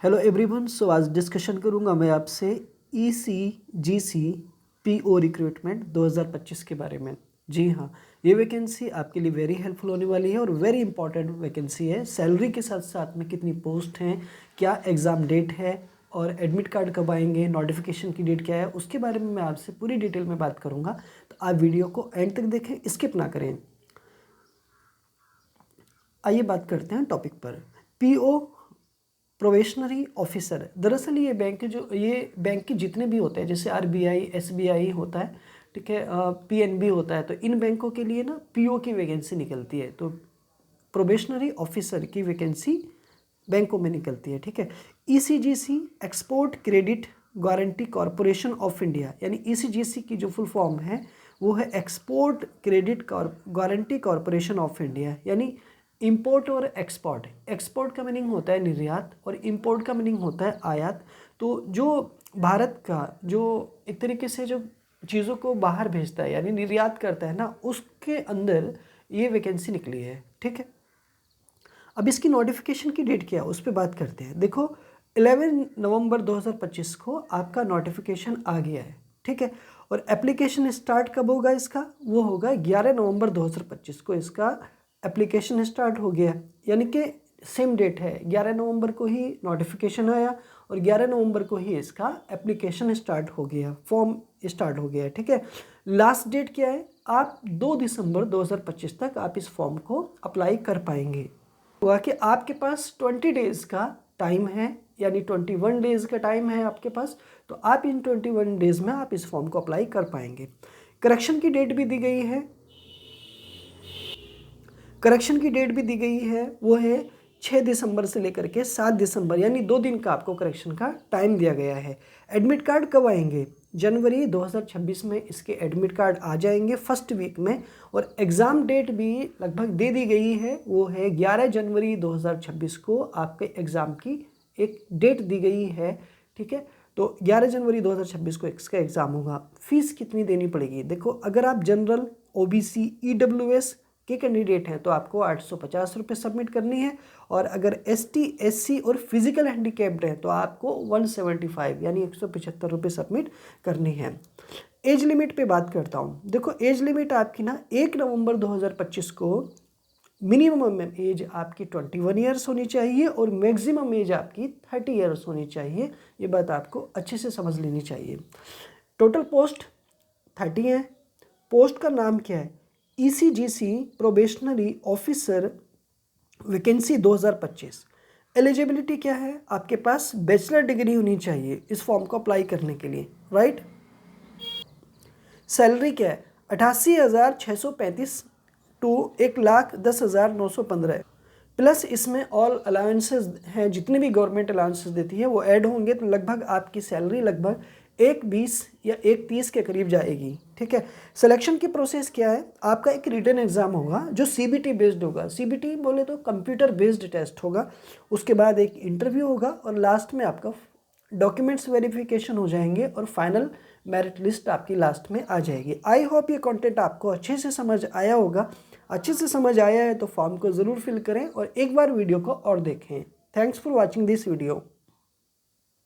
Hello everyone. सो आज discussion करूंगा मैं आपसे ECGC PO रिक्रूटमेंट 2025 के बारे में। जी हाँ, ये वैकेंसी आपके लिए वेरी हेल्पफुल होने वाली है और वेरी इंपॉर्टेंट वैकेंसी है। सैलरी के साथ साथ में कितनी पोस्ट हैं, क्या एग्ज़ाम डेट है और एडमिट कार्ड कब आएंगे, नोटिफिकेशन की डेट क्या है, उसके बारे में मैं आपसे पूरी डिटेल में बात करूँगा। तो आप वीडियो को एंड तक देखें, स्किप ना करें। आइए बात करते हैं टॉपिक पर। PO probationary officer. दरअसल ये बैंक के जितने भी होते हैं, जैसे RBI SBI होता है, ठीक है, PNB होता है, तो इन बैंकों के लिए ना PO की वैकेंसी निकलती है। तो प्रोबेशनरी ऑफिसर की वैकेंसी बैंकों में निकलती है, ठीक है। ECGC export credit guarantee corporation of India, यानी ECGC की जो फुल फॉर्म है वो है export credit guarantee corporation of India, यानी इंपोर्ट और एक्सपोर्ट। एक्सपोर्ट का मीनिंग होता है निर्यात और इंपोर्ट का मीनिंग होता है आयात। तो जो भारत का जो एक तरीके से जो चीज़ों को बाहर भेजता है यानी निर्यात करता है ना, उसके अंदर ये वैकेंसी निकली है, ठीक है। अब इसकी नोटिफिकेशन की डेट क्या है उस पर बात करते हैं। देखो 11 नवंबर 2025 को आपका नोटिफिकेशन आ गया है, ठीक है। और एप्लीकेशन स्टार्ट कब होगा इसका, वो होगा 11 नवंबर 2025 को इसका एप्लीकेशन स्टार्ट हो गया, यानी कि सेम डेट है। 11 नवंबर को ही नोटिफिकेशन आया और 11 नवंबर को ही इसका एप्लीकेशन स्टार्ट हो गया, फॉर्म स्टार्ट हो गया, ठीक है। लास्ट डेट क्या है, आप 2 दिसंबर 2025 तक आप इस फॉर्म को अप्लाई कर पाएंगे। हुआ कि आपके पास 20 डेज़ का टाइम है, यानी 21 डेज़ का टाइम है आपके पास। तो आप इन 21 डेज़ में आप इस फॉर्म को अप्लाई कर पाएंगे। करेक्शन की डेट भी दी गई है, वो है 6 दिसंबर से लेकर के 7 दिसंबर, यानी 2 दिन का आपको करेक्शन का टाइम दिया गया है। एडमिट कार्ड कब आएंगे, जनवरी 2026 में इसके एडमिट कार्ड आ जाएंगे फर्स्ट वीक में। और एग्ज़ाम डेट भी लगभग दे दी गई है, वो है 11 जनवरी 2026 को आपके एग्ज़ाम की एक डेट दी गई है, ठीक है। तो 11 जनवरी 2026 को इसका एग्ज़ाम होगा। फीस कितनी देनी पड़ेगी, देखो अगर आप जनरल OBC EWS के कैंडिडेट हैं तो आपको 850 रुपये सबमिट करनी है। और अगर ST SC और फिजिकल हैंडीकैप्ड हैं तो आपको 175 यानी 175 रुपये सबमिट करनी है। एज लिमिट पे बात करता हूँ। देखो एज लिमिट आपकी ना 1 नवंबर 2025 को मिनिमम एज आपकी 21 ईयर्स होनी चाहिए और मैक्सिमम एज आपकी 30 ईयर्स होनी चाहिए। ये बात आपको अच्छे से समझ लेनी चाहिए। टोटल पोस्ट 30 है। पोस्ट का नाम क्या है, ECGC probationary officer vacancy 2025। Eligibility क्या है, आपके पास बैचलर डिग्री होनी चाहिए इस फॉर्म को अप्लाई करने के लिए, राइट। सैलरी क्या है, 88,635 टू 1,10,915 प्लस इसमें ऑल अलाउंसेस हैं, जितने भी गवर्नमेंट अलाउंसेस देती है वो ऐड होंगे। तो लगभग आपकी सैलरी लगभग 1,20 या 1,30 के करीब जाएगी, ठीक है। सिलेक्शन की प्रोसेस क्या है, आपका एक रिटन एग्जाम होगा जो CBT बेस्ड होगा। CBT बोले तो कंप्यूटर बेस्ड टेस्ट होगा। उसके बाद एक इंटरव्यू होगा और लास्ट में आपका डॉक्यूमेंट्स वेरिफिकेशन हो जाएंगे और फाइनल मेरिट लिस्ट आपकी लास्ट में आ जाएगी। आई होप ये कंटेंट आपको अच्छे से समझ आया होगा। अच्छे से समझ आया है तो फॉर्म को ज़रूर फिल करें और एक बार वीडियो को और देखें। Thanks for watching this video.